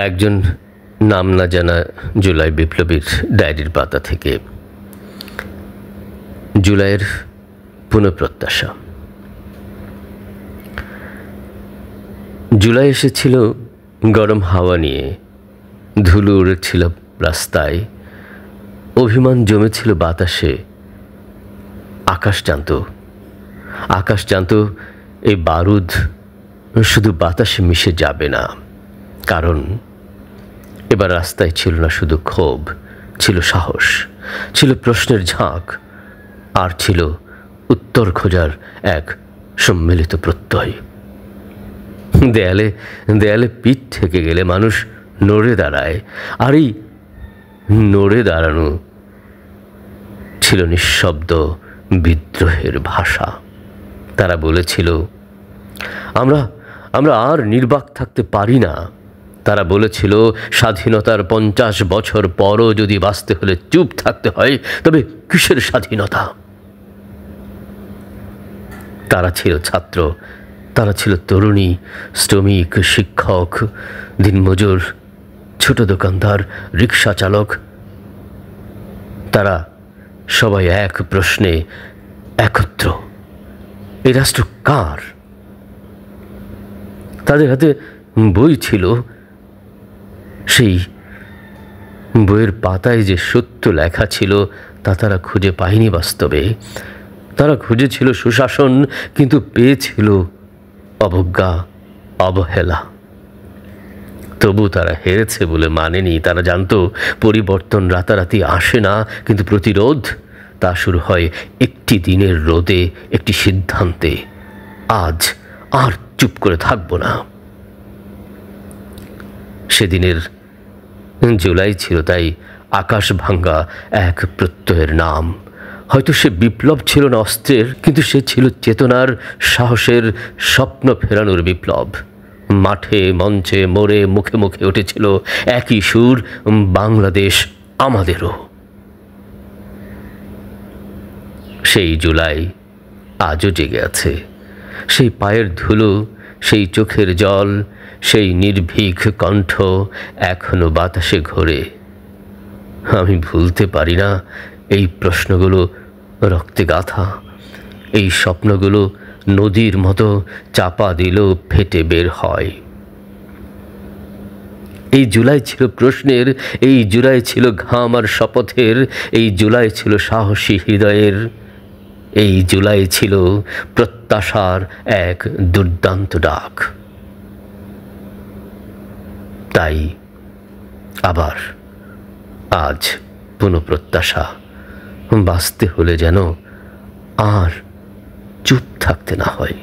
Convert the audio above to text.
একজন নাম না জানা জুলাই বিপ্লবীর ডায়েরির পাতা থেকে। জুলাইয়ের পুনঃপ্রত্যাশা। জুলাই এসেছিল গরম হাওয়া নিয়ে, ধুলো উড়েছিল রাস্তায়, অভিমান জমেছিল বাতাসে। আকাশ জানত এই বারুদ শুধু বাতাসে মিশে যাবে না, কারণ এবার রাস্তায় ছিল না শুধু ক্ষোভ, ছিল সাহস, ছিল প্রশ্নের ঝাঁক, আর ছিল উত্তর খোঁজার এক সম্মিলিত প্রত্যয়। দেয়ালে পিঠ থেকে গেলে মানুষ নড়ে দাঁড়ায়, আর এই নড়ে দাঁড়ানো ছিল নিঃশব্দ বিদ্রোহের ভাষা। তারা বলেছিল, আমরা আর নির্বাক থাকতে পারি না। তারা বলেছিল, স্বাধীনতার 50 বছর পরও যদি বাঁচতে হলে চুপ থাকতে হয়, তবে কিসের স্বাধীনতা? তারা ছিল ছাত্র, তারা ছিল তরুণী, শ্রমিক, শিক্ষক, দিনমজুর, ছোট দোকানদার, রিক্সা চালক। তারা সবাই এক প্রশ্নে একত্র, এই রাষ্ট্র কার? তাদের হাতে বই ছিল, সেই বইয়ের পাতায় যে সত্য লেখা ছিল তা তারা খুঁজে পায়নি বাস্তবে। তারা খুঁজেছিল সুশাসন, কিন্তু পেয়েছিল অবজ্ঞা, অবহেলা। তবু তারা হেরেছে বলে মানেনি। তারা জানতো পরিবর্তন রাতারাতি আসে না, কিন্তু প্রতিরোধ তা শুরু হয় একটি দিনের রোদে, একটি সিদ্ধান্তে। আজ আর চুপ করে থাকবো না। সেদিনের জুলাই ছিল তাই আকাশ ভাঙ্গা এক প্রত্যয়ের নাম। হয়তো সে বিপ্লব ছিল না অস্ত্রের, কিন্তু সে ছিল চেতনার, সাহসের, স্বপ্ন ফেরানোর বিপ্লব। মাঠে, মঞ্চে, মোড়ে, মুখে মুখে উঠেছিল একই সুর, বাংলাদেশ আমাদেরও। সেই জুলাই আজও জেগে আছে। সেই পায়ের ধুলো, সেই চোখের জল, সেই নির্ভীক কণ্ঠ এখনো বাতাসে ঘোরে। আমি ভুলতে পারি না এই প্রশ্নগুলো রক্তে গাঁথা, এই স্বপ্নগুলো নদীর মতো চাপা দিলেও ফেটে বের হয়। এই জুলাই ছিল প্রশ্নের, এই জুলাই ছিল ঘাম আর শপথের, এই জুলাই ছিল সাহসী হৃদয়ের, এই জুলাই ছিল প্রত্যাশার এক দুর্দান্ত ডাক। তাই আবার আজ পুনঃপ্রত্যাশা, বাঁচতে হলে যেন আর চুপ থাকতে না হয়।